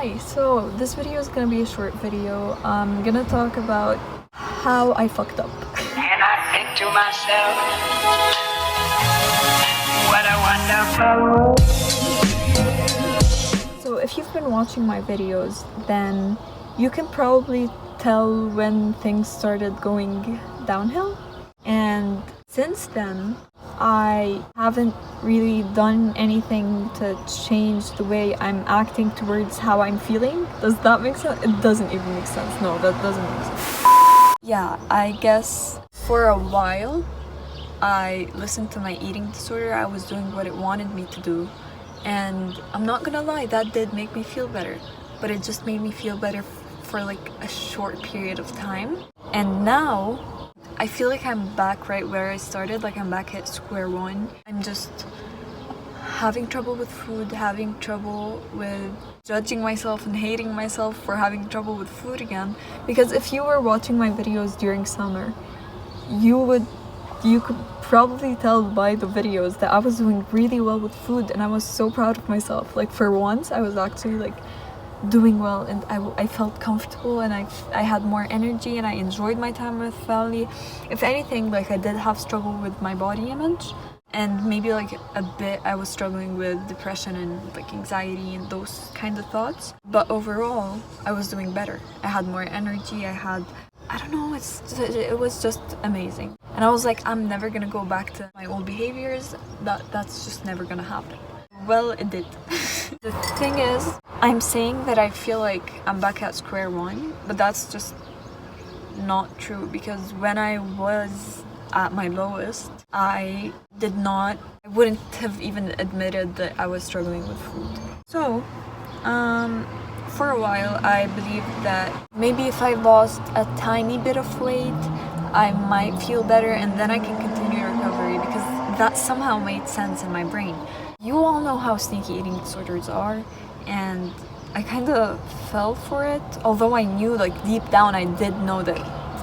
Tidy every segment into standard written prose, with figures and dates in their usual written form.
Hi, so this video is gonna be a short video. I'm gonna talk about how I fucked up. And I think to myself, what a wonderful world. So if you've been watching my videos, then you can probably tell when things started going downhill. And since then, I haven't really done anything to change the way I'm acting towards how I'm feeling. Does that make sense? It doesn't even make sense. No, that doesn't make sense. Yeah, I guess for a while, I listened to my eating disorder. I was doing what it wanted me to do. And I'm not gonna lie, that did make me feel better. But it just made me feel better for like a short period of time. And now, I feel like I'm back right where I started, like I'm back at square one. I'm just having trouble with food, having trouble with judging myself and hating myself for having trouble with food again. Because if you were watching my videos during summer, you could probably tell by the videos that I was doing really well with food and I was so proud of myself. Like for once, I was actually like doing well and I felt comfortable and I had more energy and I enjoyed my time with family. If anything, like I did have struggle with my body image and maybe like a bit I was struggling with depression and like anxiety and those kind of thoughts, but overall I was doing better. I had more energy, I don't know, it was just amazing. And I was like, I'm never gonna go back to my old behaviors. That's just never gonna happen. Well, it did. The thing is, I'm saying that I feel like I'm back at square one, but that's just not true because when I was at my lowest, I wouldn't have even admitted that I was struggling with food. So, for a while, I believed that maybe if I lost a tiny bit of weight, I might feel better and then I can continue recovery because that somehow made sense in my brain. You all know how sneaky eating disorders are, and I kind of fell for it, although I knew, like deep down, I did know that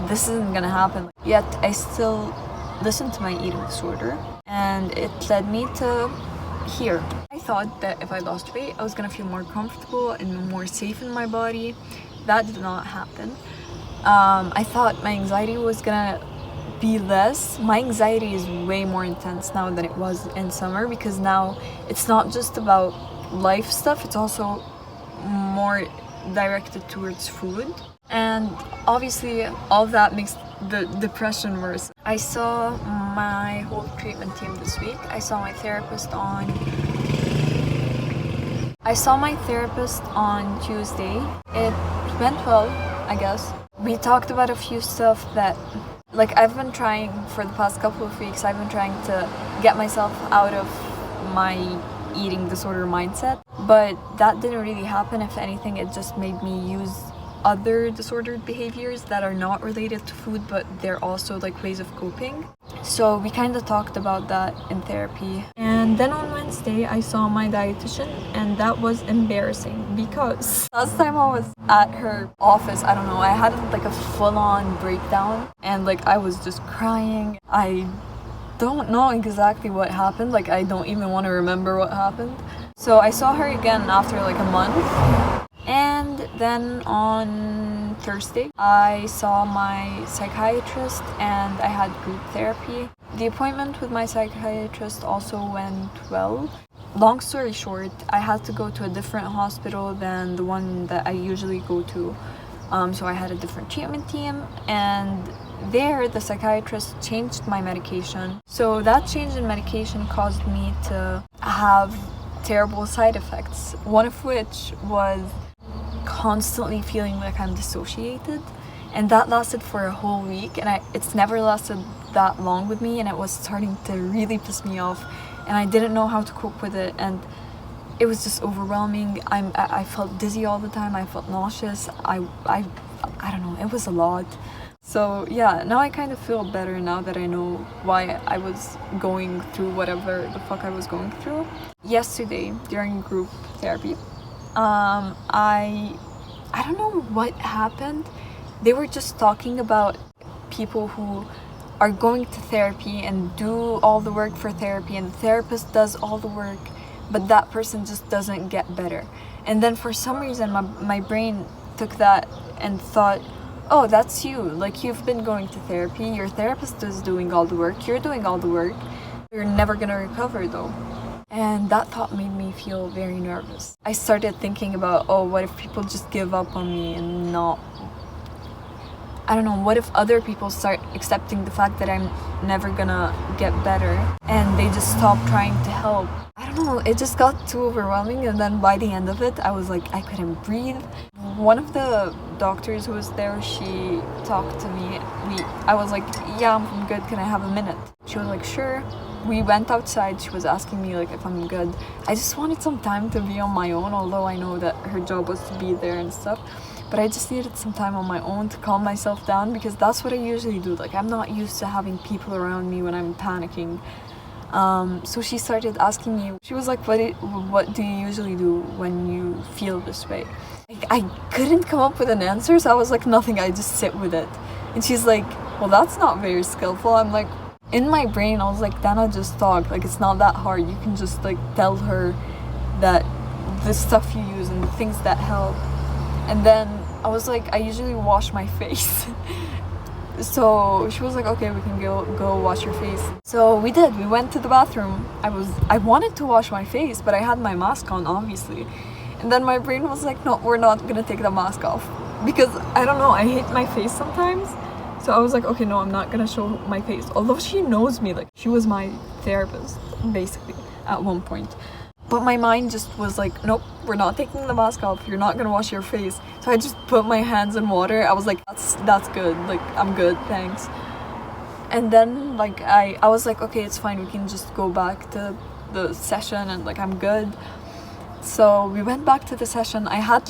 this isn't gonna happen. Yet I still listened to my eating disorder, and it led me to here. I thought that if I lost weight, I was gonna feel more comfortable and more safe in my body. That did not happen. I thought my anxiety was gonna be less. My anxiety is way more intense now than it was in summer because now it's not just about life stuff, it's also more directed towards food. And obviously all of that makes the depression worse. I saw my whole treatment team this week. I saw my therapist on Tuesday. It went well, I guess. We talked about a few stuff that like I've been trying for the past couple of weeks. I've been trying to get myself out of my eating disorder mindset, but that didn't really happen. If anything, it just made me use other disordered behaviors that are not related to food, but they're also like ways of coping. So we kind of talked about that in therapy. And then on Wednesday, I saw my dietitian, and that was embarrassing because last time I was at her office, I don't know, I had like a full-on breakdown and like I was just crying. I don't know exactly what happened, like I don't even want to remember what happened. So I saw her again after like a month. And then on Thursday, I saw my psychiatrist and I had group therapy. The appointment with my psychiatrist also went well. Long story short, I had to go to a different hospital than the one that I usually go to. So I had a different treatment team, and there the psychiatrist changed my medication. So that change in medication caused me to have terrible side effects, one of which was constantly feeling like I'm dissociated, and that lasted for a whole week, and it's never lasted that long with me, and it was starting to really piss me off, and I didn't know how to cope with it, and it was just overwhelming. I felt dizzy all the time, I felt nauseous, I don't know, it was a lot. So yeah, now I kind of feel better now that I know why I was going through whatever the fuck I was going through. Yesterday, during group therapy, I don't know what happened. They were just talking about people who are going to therapy and do all the work for therapy, and the therapist does all the work, but that person just doesn't get better. And then for some reason, my brain took that and thought, oh, that's you. Like, you've been going to therapy. Your therapist is doing all the work. You're doing all the work. You're never gonna recover though. And that thought made me feel very nervous. I started thinking about, oh, what if people just give up on me and not... I don't know, what if other people start accepting the fact that I'm never gonna get better and they just stop trying to help? I don't know, it just got too overwhelming, and then by the end of it, I was like, I couldn't breathe. One of the doctors who was there, she talked to me. I was like, yeah, I'm good, can I have a minute? She was like, sure. We went outside, she was asking me like if I'm good. I just wanted some time to be on my own, although I know that her job was to be there and stuff. But I just needed some time on my own to calm myself down, because that's what I usually do. Like, I'm not used to having people around me when I'm panicking. So she started asking me, she was like, what do you usually do when you feel this way? I couldn't come up with an answer, so I was like, nothing, I just sit with it. And she's like, well, that's not very skillful. I'm like, in my brain, I was like, Dana, just talk. Like, it's not that hard. You can just like tell her that the stuff you use and the things that help. And then I was like, I usually wash my face. So she was like, okay, we can go wash your face. So we did. We went to the bathroom. I wanted to wash my face, but I had my mask on, obviously. And then my brain was like, no, we're not gonna take the mask off, because I don't know, I hate my face sometimes. So I was like, okay, no, I'm not gonna show my face. Although she knows me, like, she was my therapist basically at one point. But my mind just was like, nope, we're not taking the mask off. You're not gonna wash your face. So I just put my hands in water. I was like, that's good. Like, I'm good, thanks. And then like I was like, okay, it's fine. We can just go back to the session and like I'm good. So we went back to the session. I have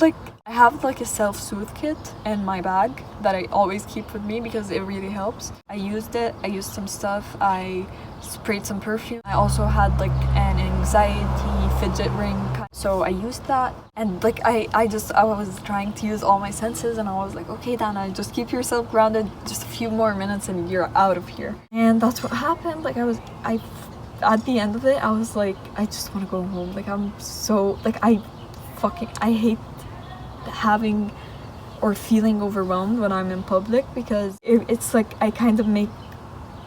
like a self-soothe kit in my bag that I always keep with me because it really helps. I used it. I used some stuff. I sprayed some perfume. I also had like an anxiety fidget ring. So I used that, and like I was trying to use all my senses, and I was like, okay, Dana, just keep yourself grounded. Just a few more minutes and you're out of here. And that's what happened. Like at the end of it, I was like, I just want to go home. Like, I'm so, like, I hate having or feeling overwhelmed when I'm in public, because it's like I kind of make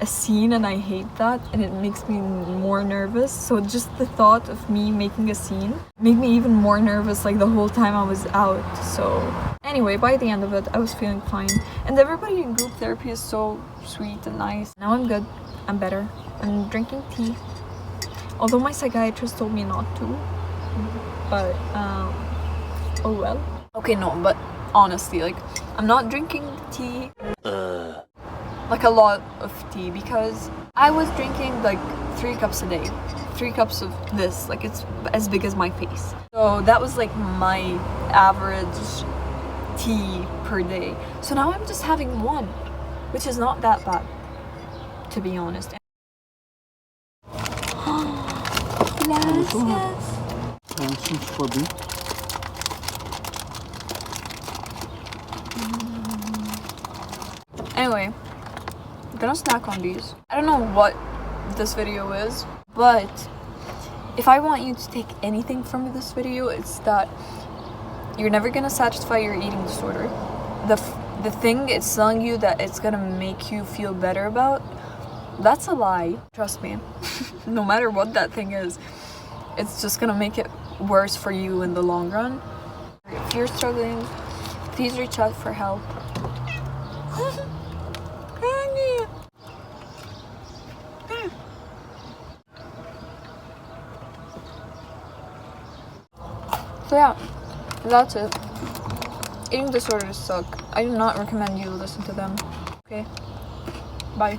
a scene, and I hate that, and it makes me more nervous. So just the thought of me making a scene made me even more nervous, like the whole time I was out. So anyway, by the end of it, I was feeling fine, and everybody in group therapy is so sweet and nice. Now I'm good. I'm better. I'm drinking tea, although my psychiatrist told me not to, but oh well. Okay, no, but honestly, like, I'm not drinking tea, like a lot of tea, because I was drinking like 3 cups a day, 3 cups of this, like it's as big as my face. So that was like my average tea per day. So now I'm just having 1, which is not that bad, to be honest. Anyway, I'm gonna snack on these. I don't know what this video is, but if I want you to take anything from this video, it's that you're never gonna satisfy your eating disorder. The thing it's telling you that it's gonna make you feel better about, that's a lie. Trust me. No matter what that thing is, it's just gonna make it worse for you in the long run. If you're struggling, please reach out for help. So yeah, that's it. Eating disorders suck. I do not recommend you listen to them. Okay? Bye.